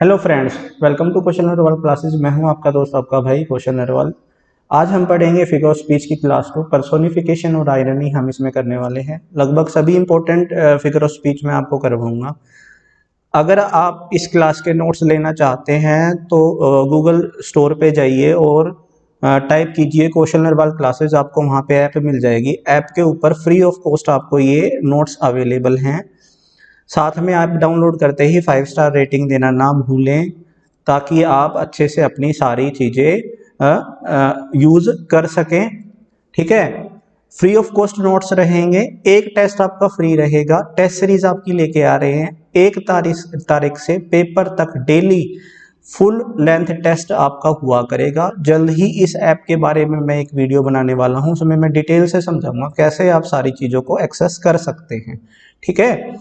Hello friends, welcome to question Narwal classes. मैं हूं आपका दोस्त, आपका भाई क्वेश्चन नरवाल। आज हम पढ़ेंगे फिगर ऑफ स्पीच की क्लास 2, पर्सोनिफिकेशन और आयरनी हम इसमें करने वाले हैं। लगभग सभी इंपॉर्टेंट फिगर ऑफ स्पीच मैं आपको करवाऊंगा। अगर आप इस क्लास के नोट्स लेना चाहते हैं तो गूगल स्टोर पे जाइए और टाइप कीजिए क्वेश्चन नरवाल क्लासेज, आपको वहाँ पे ऐप मिल जाएगी। ऐप के ऊपर फ्री ऑफ कॉस्ट आपको ये नोट्स अवेलेबल हैं। साथ में ऐप डाउनलोड करते ही 5 स्टार रेटिंग देना ना भूलें, ताकि आप अच्छे से अपनी सारी चीज़ें यूज़ कर सकें। ठीक है, फ्री ऑफ कॉस्ट नोट्स रहेंगे। एक टेस्ट आपका फ्री रहेगा। टेस्ट सीरीज आपकी लेके आ रहे हैं। 1 तारीख से पेपर तक डेली फुल लेंथ टेस्ट आपका हुआ करेगा। जल्द ही इस ऐप के बारे में मैं एक वीडियो बनाने वाला हूं, उसमें मैं डिटेल से समझाऊंगा कैसे आप सारी चीज़ों को एक्सेस कर सकते हैं। ठीक है,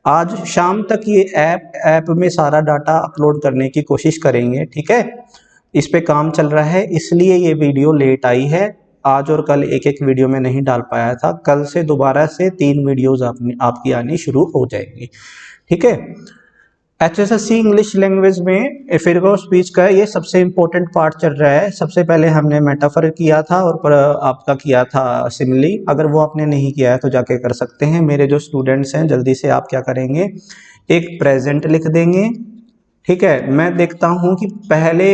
आज शाम तक ये ऐप में सारा डाटा अपलोड करने की कोशिश करेंगे। ठीक है, इस पे काम चल रहा है, इसलिए ये वीडियो लेट आई है। आज और कल एक एक वीडियो में नहीं डाल पाया था। कल से दोबारा से 3 वीडियोस आपकी आनी शुरू हो जाएंगी। ठीक है, HSSC इंग्लिश लैंग्वेज में फिगर ऑफ स्पीच का ये सबसे इम्पोर्टेंट पार्ट चल रहा है। सबसे पहले हमने मेटाफर किया था और आपका किया था सिमिली। अगर वो आपने नहीं किया है तो जाके कर सकते हैं। मेरे जो स्टूडेंट्स हैं, जल्दी से आप क्या करेंगे, एक प्रेजेंट लिख देंगे। ठीक है, मैं देखता हूं कि पहले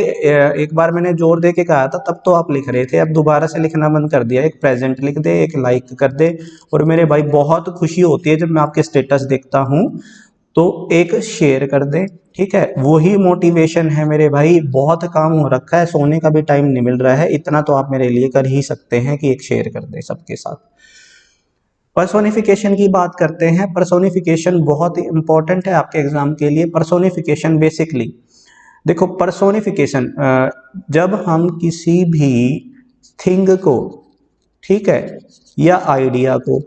एक बार मैंने जोर दे के कहा था, तब तो आप लिख रहे थे, अब दोबारा से लिखना बंद कर दिया। एक प्रेजेंट लिख दे, एक लाइक कर दे। और मेरे भाई बहुत खुशी होती है जब मैं आपके स्टेटस देखता हूं, तो एक शेयर कर दें। ठीक है, वही मोटिवेशन है मेरे भाई। बहुत काम हो रखा है, सोने का भी टाइम नहीं मिल रहा है, इतना तो आप मेरे लिए कर ही सकते हैं कि एक शेयर कर दें सबके साथ। पर्सोनिफिकेशन की बात करते हैं। पर्सोनिफिकेशन बहुत ही इंपॉर्टेंट है आपके एग्जाम के लिए। पर्सोनिफिकेशन बेसिकली देखो, पर्सोनिफिकेशन जब हम किसी भी थिंग को, ठीक है, या आइडिया को,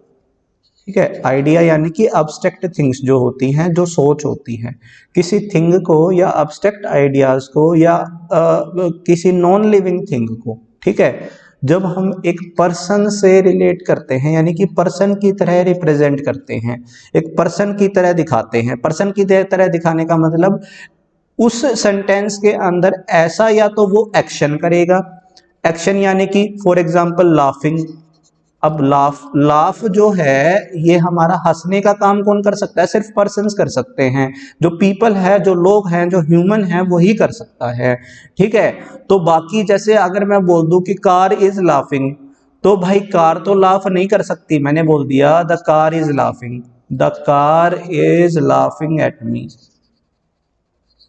ठीक है, आइडिया यानी कि अब्स्ट्रैक्ट थिंग्स जो होती हैं, जो सोच होती हैं, किसी थिंग को या अब्स्ट्रैक्ट आइडियाज को या किसी नॉन लिविंग थिंग को, ठीक है, जब हम एक पर्सन से रिलेट करते हैं, यानी कि पर्सन की तरह रिप्रेजेंट करते हैं, एक पर्सन की तरह दिखाते हैं। पर्सन की तरह दिखाने का मतलब उस सेंटेंस के अंदर ऐसा या तो वो एक्शन करेगा, एक्शन यानी कि फॉर एग्जांपल लाफिंग। अब लाफ जो है, ये हमारा हंसने का काम कौन कर सकता है? सिर्फ पर्सन्स कर सकते हैं। जो पीपल है, जो लोग हैं, जो ह्यूमन है, वही कर सकता है। ठीक है, तो बाकी जैसे अगर मैं बोल दूं कि कार इज लाफिंग, तो भाई कार तो लाफ नहीं कर सकती। मैंने बोल दिया the car is laughing, the car is laughing at me,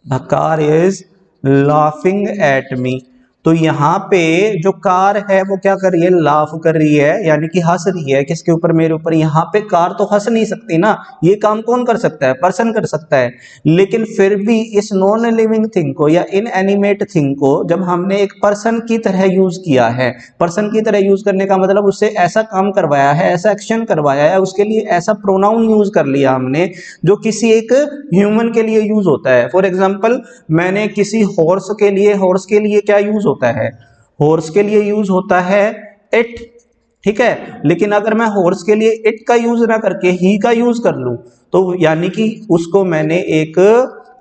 the car is laughing at me. तो यहाँ पे जो कार है वो क्या कर रही है? लाफ कर रही है, यानी कि हंस रही है। किसके ऊपर? मेरे ऊपर। यहाँ पे कार तो हंस नहीं सकती ना, ये काम कौन कर सकता है? पर्सन कर सकता है। लेकिन फिर भी इस नॉन लिविंग थिंग को या इनएनिमेट थिंग को जब हमने एक पर्सन की तरह यूज किया है, पर्सन की तरह यूज करने का मतलब उससे ऐसा काम करवाया है, ऐसा एक्शन करवाया है, उसके लिए ऐसा प्रोनाउन यूज कर लिया हमने जो किसी एक ह्यूमन के लिए यूज होता है। फॉर एग्जाम्पल, मैंने किसी हॉर्स के लिए क्या यूज होता है? हॉर्स के लिए यूज होता है इट। ठीक है, लेकिन अगर मैं हॉर्स के लिए इट का यूज ना करके ही का यूज कर लूं, तो यानी कि उसको मैंने एक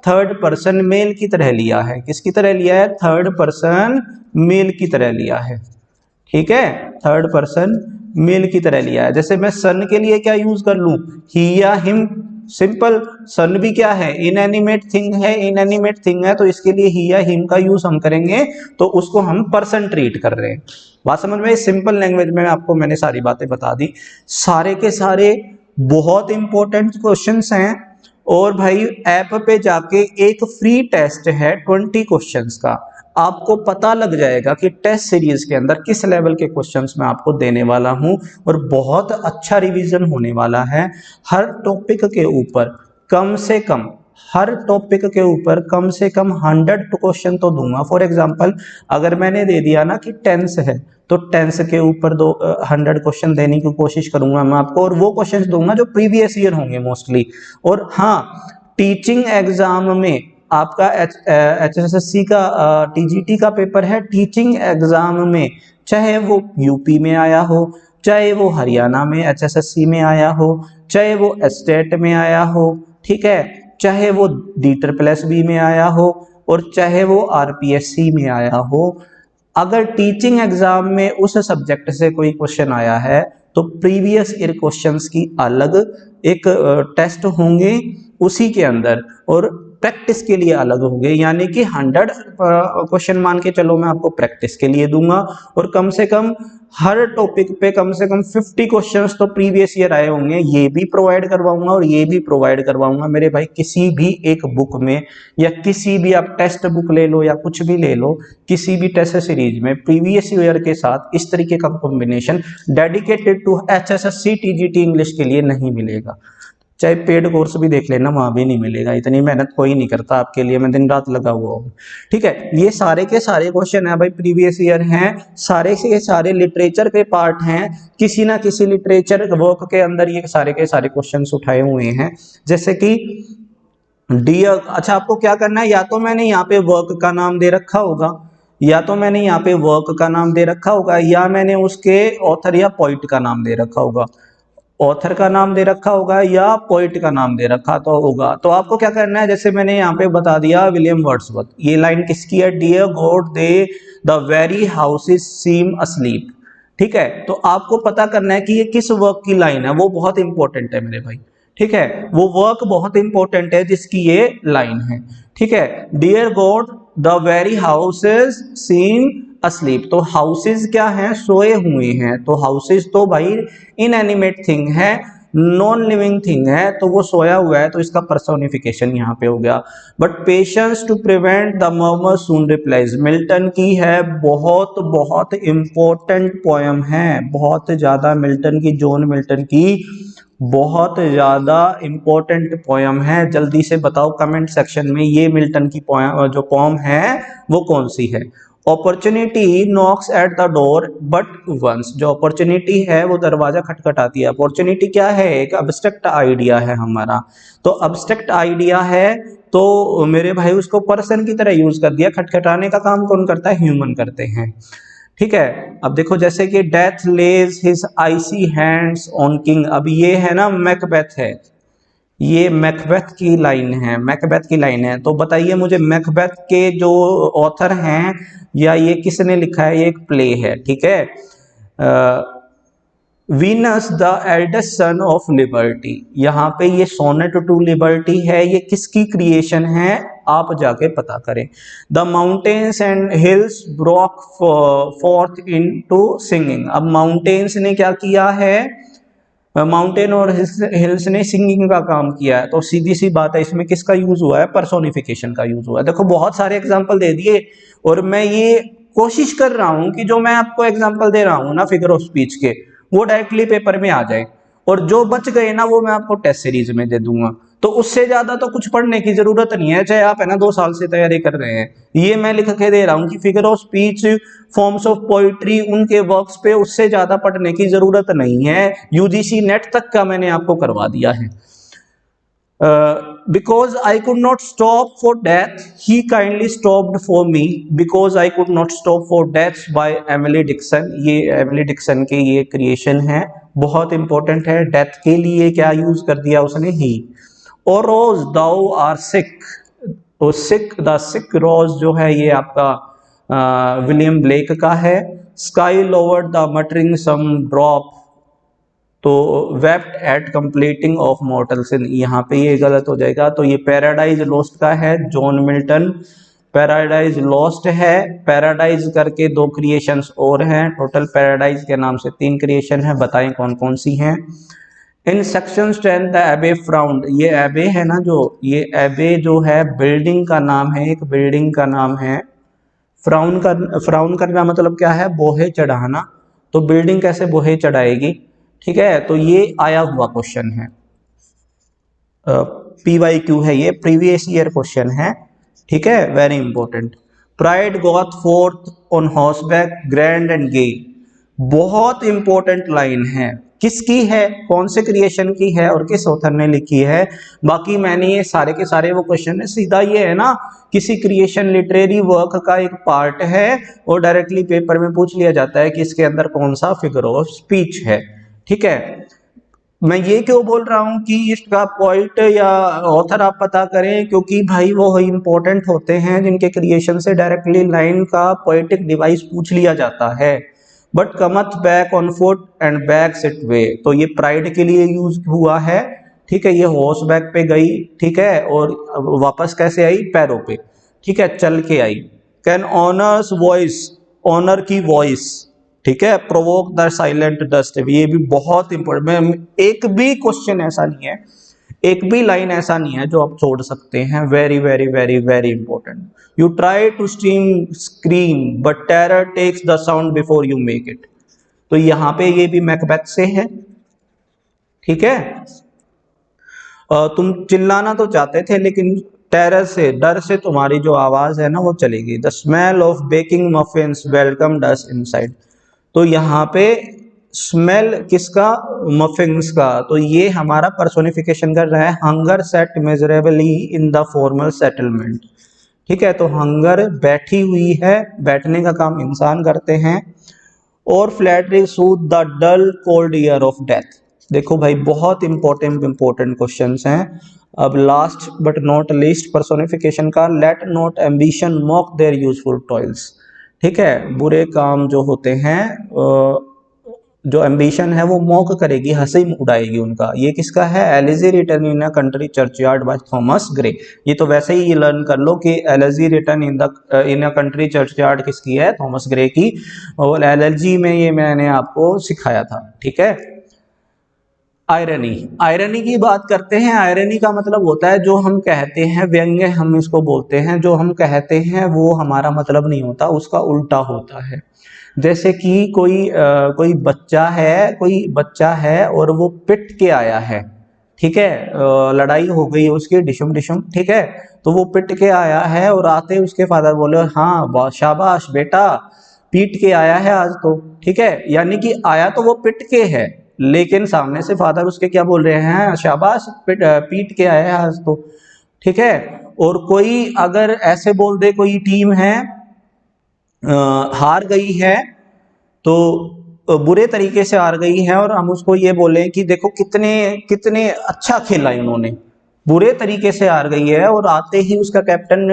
थर्ड पर्सन मेल की तरह लिया है। किसकी तरह लिया है? थर्ड पर्सन मेल की तरह लिया है। ठीक है, थर्ड पर्सन मेल की तरह लिया है। जैसे मैं सन के लिए क्या यूज कर लूं? ही या हिम। सिंपल, सन भी क्या है? इनएनिमेट थिंग है। इनएनिमेट थिंग है तो इसके लिए ही या हिम का यूज हम करेंगे, तो उसको हम पर्सन ट्रीट कर रहे हैं। बात समझ में? सिंपल लैंग्वेज में आपको मैंने सारी बातें बता दी। सारे के सारे बहुत इंपॉर्टेंट क्वेश्चंस हैं। और भाई ऐप पे जाके एक फ्री टेस्ट है 20 क्वेश्चंस का। आपको पता लग जाएगा कि टेस्ट सीरीज के अंदर किस लेवल के क्वेश्चंस मैं आपको देने वाला हूं, और बहुत अच्छा रिवीजन होने वाला है। हर टॉपिक के ऊपर कम से कम, हर टॉपिक के ऊपर कम से कम 100 क्वेश्चन तो दूंगा। फॉर एग्जांपल, अगर मैंने दे दिया ना कि टेंस है, तो टेंस के ऊपर 100 क्वेश्चन देने की कोशिश करूंगा मैं आपको, और वो क्वेश्चंस दूंगा जो प्रीवियस ईयर होंगे मोस्टली। और हाँ, टीचिंग एग्जाम में आपका HSSC का TGT का पेपर है। टीचिंग एग्जाम में चाहे वो यूपी में आया हो, चाहे वो हरियाणा में HSSC में आया हो, चाहे वो स्टेट में आया हो, ठीक है, चाहे वो DSSB में आया हो और चाहे वो RPSC में आया हो। अगर टीचिंग एग्जाम में उस सब्जेक्ट से कोई क्वेश्चन आया है तो प्रीवियस ईयर क्वेश्चंस की अलग एक टेस्ट होंगे उसी के अंदर, और प्रैक्टिस के लिए अलग होंगे। यानी कि 100 क्वेश्चन मान के चलो मैं आपको प्रैक्टिस के लिए दूंगा, और कम से कम हर टॉपिक पे कम से कम 50 क्वेश्चंस तो प्रीवियस ईयर आए होंगे, ये भी प्रोवाइड करवाऊंगा और ये भी प्रोवाइड करवाऊंगा मेरे भाई। किसी भी एक बुक में या किसी भी आप टेस्ट बुक ले लो या कुछ भी ले लो, किसी भी टेस्ट सीरीज में प्रीवियस ईयर के साथ इस तरीके का combination dedicated to HSSC TGT English के लिए नहीं मिलेगा। चाहे पेड कोर्स भी देख लेना, वहां भी नहीं मिलेगा। इतनी मेहनत कोई नहीं करता आपके लिए, मैं दिन रात लगा हुआ हूँ। ठीक है, ये सारे के सारे क्वेश्चन है भाई प्रीवियस ईयर हैं, सारे के सारे लिटरेचर के पार्ट हैं। किसी ना किसी लिटरेचर वर्क के अंदर ये सारे के सारे क्वेश्चन उठाए हुए हैं। जैसे कि डियर, अच्छा आपको क्या करना है, या तो मैंने यहाँ पे वर्क का नाम दे रखा होगा, या तो मैंने यहाँ पे वर्क का नाम दे रखा होगा, या मैंने उसके ऑथर या पोइट का नाम दे रखा होगा। ऑथर का नाम दे रखा होगा या पोइट का नाम दे रखा तो होगा। तो आपको क्या करना है, जैसे मैंने यहाँ पे बता दिया विलियम वर्ड्सवर्थ, ये लाइन किसकी है, dear God the the very houses seem asleep. ठीक है, तो आपको पता करना है कि ये किस वर्क की लाइन है, वो बहुत इंपॉर्टेंट है मेरे भाई। ठीक है, वो वर्क बहुत इंपॉर्टेंट है जिसकी ये लाइन है। ठीक है, dear God the very houses seem asleep, तो हाउसेस क्या हैं, सोए हुए हैं। तो हाउसेस तो भाई इनएनिमेट थिंग है, नॉन लिविंग थिंग है, तो वो सोया हुआ है, तो इसका पर्सोनिफिकेशन यहाँ पे हो गया। But patience to prevent the murmur soon replies, Milton की है, बहुत बहुत इंपॉर्टेंट पोयम है, बहुत ज्यादा मिल्टन की, जॉन मिल्टन की बहुत ज्यादा इंपॉर्टेंट पोयम है। जल्दी से बताओ कमेंट सेक्शन में ये मिल्टन की पोयम जो पोयम है वो कौन सी है। Opportunity knocks at the door but once, जो अपॉर्चुनिटी है वो दरवाजा खटखटाती है। अपॉर्चुनिटी क्या है, एक अब्स्ट्रैक्ट आइडिया है हमारा, तो अब्स्ट्रैक्ट आइडिया है तो मेरे भाई उसको पर्सन की तरह यूज कर दिया। खटखटाने का काम कौन करता है, ह्यूमन करते हैं। ठीक है, अब देखो जैसे कि death lays his icy hands on king, अब ये है ना मैकबेथ है, ये मैकबेथ की लाइन है, मैकबेथ की लाइन है। तो बताइए मुझे मैकबेथ के जो ऑथर हैं या ये किसने लिखा है, ये एक प्ले है। ठीक है, Venus the eldest son of liberty, यहाँ पे ये सोनेट टू लिबर्टी है, ये किसकी क्रिएशन है आप जाके पता करें। The mountains and hills broke fourth into singing, अब माउंटेन्स ने क्या किया है, माउंटेन और हिल्स ने सिंगिंग का काम किया है। तो सीधी सी बात है, इसमें किसका यूज हुआ है, पर्सोनिफिकेशन का यूज हुआ है। देखो बहुत सारे एग्जांपल दे दिए, और मैं ये कोशिश कर रहा हूं कि जो मैं आपको एग्जांपल दे रहा हूं ना फिगर ऑफ स्पीच के, वो डायरेक्टली पेपर में आ जाए, और जो बच गए ना वो मैं आपको टेस्ट सीरीज में दे दूंगा। तो उससे ज्यादा तो कुछ पढ़ने की जरूरत नहीं है, चाहे आप है ना 2 साल से तैयारी कर रहे हैं। ये मैं लिख के दे रहा हूं कि figure of speech, forms of poetry, उनके वर्क्स पे उससे ज्यादा पढ़ने की जरूरत नहीं है। यूजीसी नेट तक का मैंने आपको करवा दिया है। because I could not stop for death, he kindly stopped for me, because I could not stop for death by Emily Dickinson, ये एमिली डिक्सन के ये क्रिएशन है, बहुत इंपॉर्टेंट है। डेथ के लिए क्या यूज कर दिया उसने, ही। और रोज दाउ आर सिक, तो सिक, द सिक रोज जो है ये आपका विलियम ब्लेक का है। Sky lowered the muttering some drop, तो wept at completing of mortal sin, यहाँ पे ये गलत हो जाएगा। तो ये पैराडाइज लॉस्ट का है, जॉन मिल्टन। पैराडाइज लॉस्ट है, पैराडाइज करके 2 क्रिएशंस और हैं, टोटल पैराडाइज के नाम से 3 क्रिएशन है, बताएं कौन कौन सी हैं। इन सेक्शन 10 द एबे फ्राउंड, ये एबे है ना, जो ये एबे जो है बिल्डिंग का नाम है, एक बिल्डिंग का नाम है। फ्राउन करना मतलब क्या है, बोहे चढ़ाना, तो बिल्डिंग कैसे बोहे चढ़ाएगी। ठीक है, तो ये आया हुआ क्वेश्चन है, PYQ है, ये प्रीवियस ईयर क्वेश्चन है। ठीक है, very important. Pride goeth forth on horseback grand and gay, बहुत इंपॉर्टेंट लाइन है, किसकी है, कौन से क्रिएशन की है और किस ऑथर ने लिखी है। बाकी मैंने ये सारे के सारे वो क्वेश्चन है, सीधा ये है ना, किसी क्रिएशन लिटरेरी वर्क का एक पार्ट है और डायरेक्टली पेपर में पूछ लिया जाता है कि इसके अंदर कौन सा फिगर ऑफ स्पीच है। ठीक है, मैं ये क्यों बोल रहा हूँ कि इसका पोइट या ऑथर आप पता करें, क्योंकि भाई वो इंपॉर्टेंट होते हैं जिनके क्रिएशन से डायरेक्टली लाइन का पोएटिक डिवाइस पूछ लिया जाता है। But cometh back on foot and begs सिट वे, तो ये प्राइड के लिए यूज हुआ है, ठीक है। ये हॉर्स बैक पे गई, ठीक है, और वापस कैसे आई, पैरों पे, ठीक है, चल के आई। कैन ऑनर्स वॉइस, ऑनर की वॉइस, ठीक है, प्रोवोक द साइलेंट डस्ट, ये भी बहुत इंपॉर्टेंट। एक भी क्वेश्चन ऐसा नहीं है, एक भी लाइन ऐसा नहीं है जो आप छोड़ सकते हैं। Very very very very important. You try to scream but terror takes the sound before you make it, तो यहां पे ये भी मैकबेथ से है, ठीक है। तुम चिल्लाना तो चाहते थे लेकिन टेरर से, डर से तुम्हारी जो आवाज है ना वो चलेगी। The smell of baking muffins welcome does inside, तो यहाँ पे स्मेल किसका, मफिन्स का, तो ये हमारा पर्सोनिफिकेशन कर रहा है hunger set measurably in the formal settlement, ठीक है। तो हंगर बैठी हुई है, बैठने का काम इंसान करते हैं। और flattery soothe the dull cold ear of death, देखो भाई बहुत इंपॉर्टेंट क्वेश्चंस हैं। अब last but not least personification का, let not ambition mock their useful toils, ठीक है। बुरे काम जो होते हैं, जो एम्बिशन है वो मॉक करेगी, हंसी उड़ाएगी उनका। ये किसका है, elegy written in a country churchyard by Thomas Gray. ये तो वैसे ही लर्न कर लो कि elegy written in a country churchyard किसकी है, थॉमस ग्रे की। और एलएलजी में ये मैंने आपको सिखाया था, ठीक है। आयरनी, आयरनी की बात करते हैं। आयरनी का मतलब होता है जो हम कहते हैं, व्यंग्य हम इसको बोलते हैं, जो हम कहते हैं वो हमारा मतलब नहीं होता, उसका उल्टा होता है। जैसे कि कोई बच्चा है और वो पिट के आया है, ठीक है, लड़ाई हो गई उसकी डिशुम डिशुम, ठीक है, तो वो पिट के आया है और आते उसके फादर बोले हाँ शाबाश बेटा, पीट के आया है आज तो, ठीक है। यानी कि आया तो वो पिट के है, लेकिन सामने से फादर उसके क्या बोल रहे हैं, शाबाश पीट के आया है आज तो, ठीक है। और कोई अगर ऐसे बोल दे, कोई टीम है हार गई है, तो बुरे तरीके से हार गई है, और हम उसको ये बोले कि देखो कितने कितने अच्छा खेला इन्होंने, बुरे तरीके से हार गई है, और आते ही उसका कैप्टन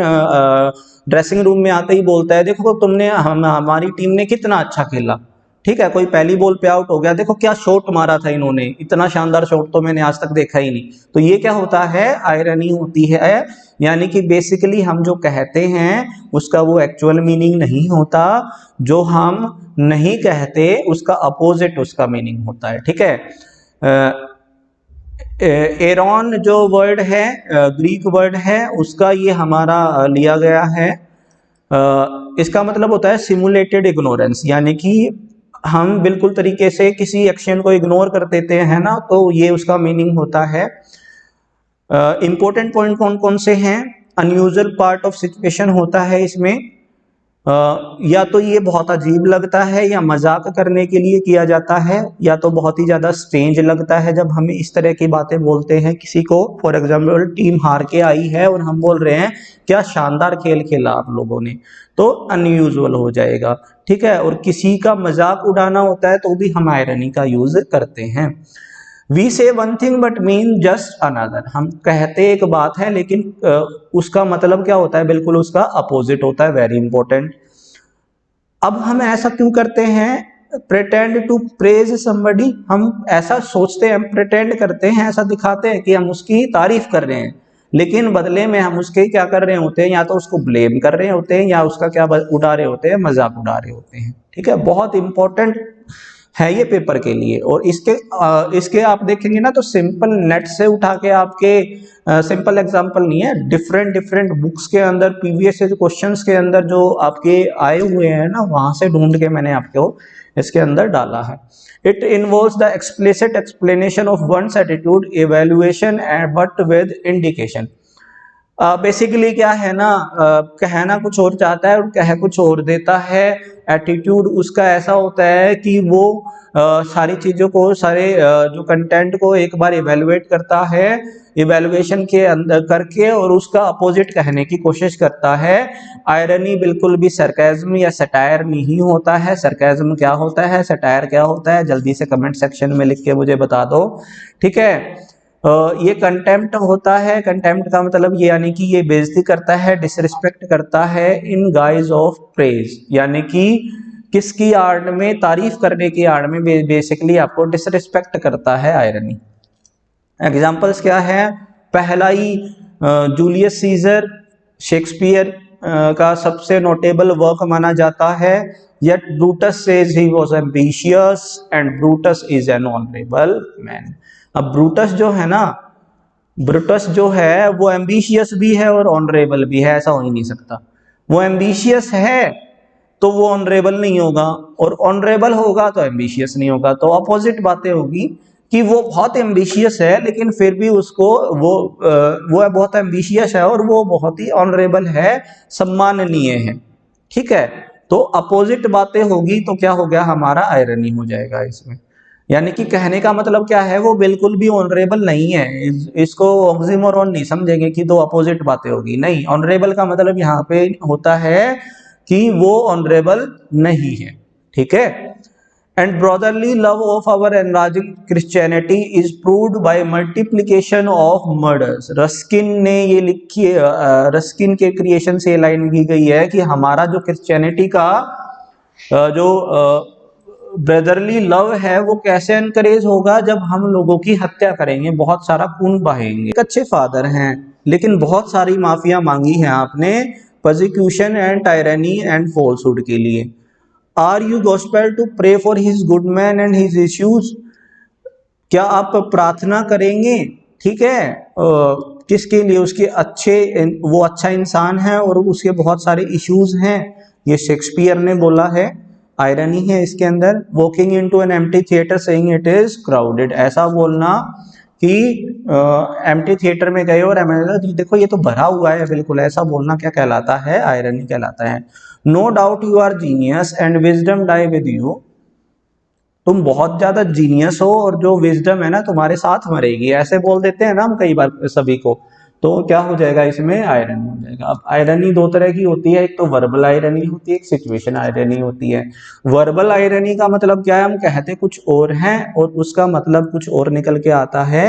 ड्रेसिंग रूम में आते ही बोलता है देखो तुमने हमारी टीम ने कितना अच्छा खेला, ठीक है। कोई पहली बॉल पे आउट हो गया, देखो क्या शॉट मारा था इन्होंने, इतना शानदार शॉट तो मैंने आज तक देखा ही नहीं। तो ये क्या होता है, आयरनी होती है। यानी कि बेसिकली हम जो कहते हैं उसका वो एक्चुअल मीनिंग नहीं होता, जो हम नहीं कहते उसका अपोजिट उसका मीनिंग होता है, ठीक है। एरॉन जो वर्ड है, ग्रीक वर्ड है, उसका ये हमारा लिया गया है। इसका मतलब होता है सिमुलेटेड इग्नोरेंस, यानी कि हम बिल्कुल तरीके से किसी एक्शन को इग्नोर कर देते हैं ना, तो ये उसका मीनिंग होता है। इंपॉर्टेंट पॉइंट कौन कौन से हैं, अनयूजुअल पार्ट ऑफ सिचुएशन होता है इसमें। या तो ये बहुत अजीब लगता है या मजाक करने के लिए किया जाता है, या तो बहुत ही ज्यादा स्ट्रेंज लगता है जब हम इस तरह की बातें बोलते हैं किसी को। फॉर एग्जाम्पल टीम हार के आई है और हम बोल रहे हैं क्या शानदार खेल खेला आप लोगों ने, तो अनयूजुअल हो जाएगा, ठीक है। और किसी का मजाक उड़ाना होता है तो भी हम आयरनी का यूज करते हैं। वी से one thing but mean just another, हम कहते एक बात है लेकिन उसका मतलब क्या होता है, बिल्कुल उसका अपोजिट होता है। Very important. अब हम ऐसा क्यों करते हैं, प्रिटेंड टू प्रेज समबडी, हम ऐसा सोचते हैं, हम प्रिटेंड करते हैं, ऐसा दिखाते हैं कि हम उसकी तारीफ कर रहे हैं, लेकिन बदले में हम उसके क्या कर रहे होते हैं, या तो उसको ब्लेम कर रहे होते हैं या उसका क्या उड़ा रहे होते हैं, मजाक उड़ा रहे होते हैं, ठीक है। बहुत इंपॉर्टेंट है ये पेपर के लिए। और इसके आप देखेंगे ना तो सिंपल नेट से उठा के आपके, सिंपल एग्जांपल नहीं है, डिफरेंट डिफरेंट बुक्स के अंदर प्रीवियस क्वेश्चंस के अंदर जो आपके आए हुए हैं ना, वहां से ढूंढ के मैंने आपको इसके अंदर डाला है। It involves the explicit explanation of once attitude, evaluation and but with indication. Basically क्या है ना, कहना कुछ और चाहता है और कह कुछ और देता है। एटीट्यूड उसका ऐसा होता है कि वो सारी चीजों को, सारे जो कंटेंट को एक बार इवेलुएट करता है, इवेलुएशन के अंदर करके और उसका अपोजिट कहने की कोशिश करता है। आयरनी बिल्कुल भी सरकाज़्म या सटायर नहीं होता है। सरकाज़्म क्या होता है, सटायर क्या होता है, जल्दी से कमेंट सेक्शन में लिख के मुझे बता दो, ठीक है। ये कंटेम्प्ट होता है। कंटेम्प्ट का मतलब ये यानी कि ये बेइज्जती करता है, डिसरिस्पेक्ट करता है इन गाइज ऑफ प्रेज, यानी कि किसकी आड़ में, तारीफ करने की आड़ में बेसिकली आपको डिसरिस्पेक्ट करता है आयरनी। एग्जाम्पल्स क्या है, पहला ही जूलियस सीजर शेक्सपियर का सबसे नोटेबल वर्क माना जाता है। Yet Brutus says he was ambitious and Brutus is an honourable man. अब ब्रूटस जो है ना, ब्रूटस जो है वो एम्बिशियस भी है और ऑनरेबल भी है, ऐसा हो ही नहीं सकता। वो एम्बिशियस है तो वो ऑनरेबल नहीं होगा, और ऑनरेबल होगा तो एम्बिशियस नहीं होगा। तो अपोजिट बातें होगी कि वो बहुत एम्बिशियस है लेकिन फिर भी उसको वो बहुत एम्बिशियस है और वो बहुत ही ऑनरेबल है, सम्माननीय है, ठीक है। तो अपोजिट बातें होगी तो क्या हो गया, हमारा आयरनी हो जाएगा इसमें। यानी कि कहने का मतलब क्या है, वो बिल्कुल भी ऑनरेबल नहीं है। इसको ऑक्सीमोरॉन नहीं समझेंगे कि दो अपोजिट बातें होगी, नहीं। ऑनरेबल का मतलब यहाँ पे होता है कि वो ऑनरेबल नहीं है, ठीक है। And brotherly love of our enlarging Christianity is proved by multiplication of murders. Ruskin ने ये लिखी है, रस्किन के क्रिएशन से लाइन की गई है कि हमारा जो क्रिश्चियनिटी का जो ब्रदरली लव है वो कैसे एनकरेज होगा, जब हम लोगों की हत्या करेंगे, बहुत सारा खून बहाएंगे। एक अच्छे फादर हैं लेकिन बहुत सारी माफिया मांगी है आपने persecution and tyranny and falsehood के लिए। Are you gospel to pray for his good man and his issues. क्या आप प्रार्थना करेंगे, ठीक है, किसके लिए, उसके अच्छे, वो अच्छा इंसान है और उसके बहुत सारे इश्यूज हैं। ये शेक्सपियर ने बोला है। आयरनी है इसके अंदर, walking into an empty theatre saying it is crowded. ऐसा बोलना कि एम्प्टी थिएटर में गए और देखो ये तो भरा हुआ है बिल्कुल, ऐसा बोलना क्या कहलाता है, आयरनी कहलाता है। No doubt you are genius and wisdom die with you. तुम बहुत ज्यादा जीनियस हो और जो विजडम है ना तुम्हारे साथ मरेगी, ऐसे बोल देते हैं ना हम कई बार सभी को। तो क्या हो जाएगा इसमें, आयरनी हो जाएगा। अब आयरनी दो तरह की होती है, एक तो वर्बल आयरनी होती है, एक सिचुएशन आयरनी होती है। वर्बल आयरनी का मतलब क्या है, हम कहते कुछ और हैं और उसका मतलब कुछ और निकल के आता है।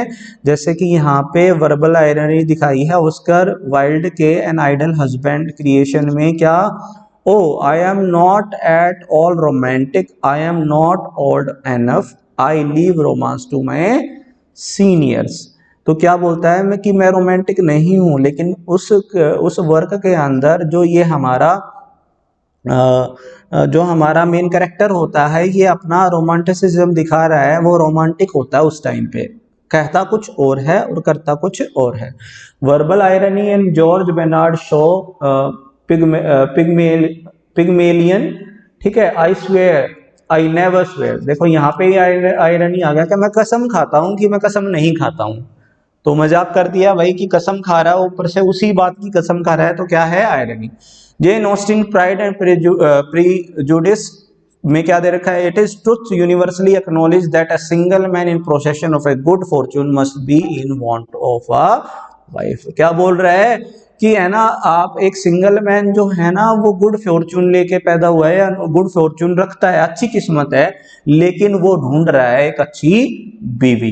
जैसे कि यहाँ पे वर्बल आयरनी दिखाई है ऑस्कर वाइल्ड के एन आइडल हस्बैंड क्रिएशन में। क्या, Oh, I am not at all romantic. I am not old enough. I leave romance to my seniors. तो क्या बोलता है मैं कि मैं रोमांटिक नहीं हूं, लेकिन उस वर्क के अंदर जो हमारा मेन कैरेक्टर होता है ये अपना रोमांटिसिज्म दिखा रहा है, वो रोमांटिक होता है उस टाइम पे, कहता कुछ और है और करता कुछ और है। Verbal irony and George Bernard show Pygmalion, ठीक है। I swear I never swear. देखो यहाँ पे ही आयरनी आ गया कि मैं कसम खाता हूं कि मैं कसम नहीं खाता हूं। तो मजाक कर दिया भाई कि कसम खा रहा है, ऊपर से उसी बात की कसम खा रहा है, तो क्या है, irony. Jane Austen pride and prejudice में क्या दे रखा है, it is truth universally acknowledge that a single man in possession of a good Fortune must be in want of a wife. क्या बोल रहा है कि है ना, आप एक सिंगल मैन जो है ना वो गुड फॉर्चून लेके पैदा हुआ है, गुड फॉर्चून रखता है, अच्छी किस्मत है, लेकिन वो ढूंढ रहा है एक अच्छी बीवी।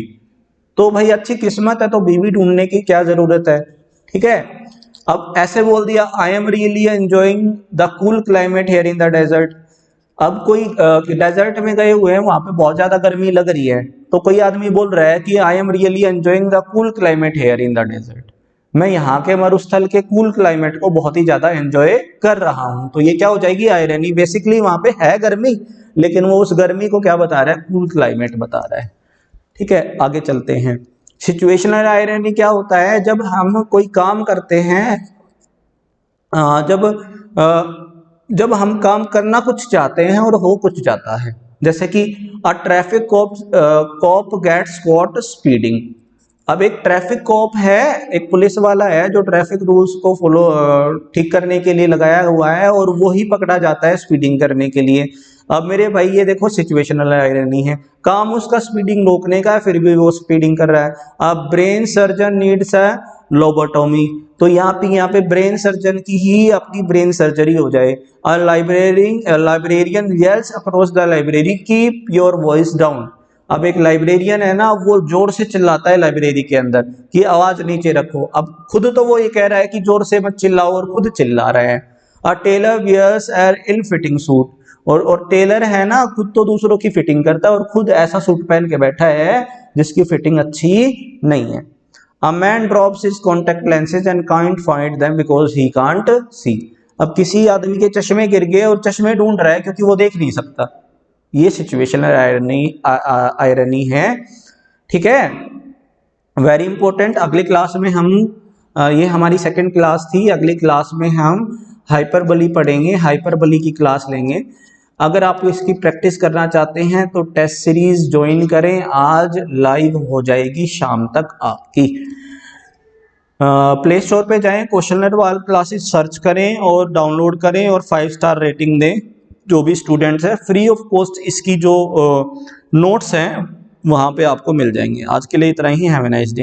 तो भाई अच्छी किस्मत है तो बीवी ढूंढने की क्या जरूरत है, ठीक है। अब ऐसे बोल दिया, I am really enjoying the cool climate here in the desert. अब कोई डेजर्ट में गए हुए हैं, वहां पे बहुत ज्यादा गर्मी लग रही है, तो कोई आदमी बोल रहा है कि I am really enjoying the cool climate here in the desert. मैं यहाँ के मरुस्थल के कूल क्लाइमेट को बहुत ही ज्यादा एंजॉय कर रहा हूँ। तो ये क्या हो जाएगी, आयरनी। बेसिकली वहां पे है गर्मी, लेकिन वो उस गर्मी को क्या बता रहा है, कूल क्लाइमेट बता रहा है, ठीक है। आगे चलते हैं। सिचुएशनल आयरनी क्या होता है, जब हम कोई काम करते हैं, जब हम काम करना कुछ चाहते हैं और हो कुछ जाता है। जैसे कि a traffic cop gets caught speeding. अब एक ट्रैफिक कॉप है, एक पुलिस वाला है जो ट्रैफिक रूल्स को फॉलो ठीक करने के लिए लगाया हुआ है और वो ही पकड़ा जाता है स्पीडिंग करने के लिए। अब मेरे भाई ये देखो सिचुएशनल आयरनी है, काम उसका स्पीडिंग रोकने का है फिर भी वो स्पीडिंग कर रहा है। अब ब्रेन सर्जन नीड्स अ लोबोटोमी, तो यहाँ पे ब्रेन सर्जन की ही अपनी ब्रेन सर्जरी हो जाए। Librarian येल्स across the library keep your voice down. अब एक लाइब्रेरियन है ना, वो जोर से चिल्लाता है लाइब्रेरी के अंदर कि आवाज नीचे रखो। अब खुद तो वो ये कह रहा है कि जोर से मत चिल्लाओ और खुद चिल्ला रहे हैं। A tailor wears an ill fitting suit, और टेलर है ना खुद तो दूसरों की फिटिंग करता है और खुद ऐसा सूट पहन के बैठा है जिसकी फिटिंग अच्छी नहीं है। A man drops his contact lenses and can't find them because he can't see. अब किसी आदमी के चश्मे गिर गए और चश्मे ढूंढ रहा है क्योंकि वो देख नहीं सकता। ये सिचुएशनल आयरनी है, ठीक है, वेरी इंपॉर्टेंट। अगली क्लास में हम ये हमारी सेकंड क्लास थी, अगली क्लास में हम हाइपरबोली पढ़ेंगे, हाइपरबोली की क्लास लेंगे। अगर आप इसकी प्रैक्टिस करना चाहते हैं तो टेस्ट सीरीज ज्वाइन करें, आज लाइव हो जाएगी शाम तक आपकी। प्ले स्टोर पे जाएं, क्वेश्चनर वाल क्लासेस सर्च करें और डाउनलोड करें और 5 स्टार रेटिंग दें। जो भी स्टूडेंट्स हैं फ्री ऑफ कॉस्ट इसकी जो नोट्स हैं वहाँ पे आपको मिल जाएंगे। आज के लिए इतना ही, हैव ए नाइस डे।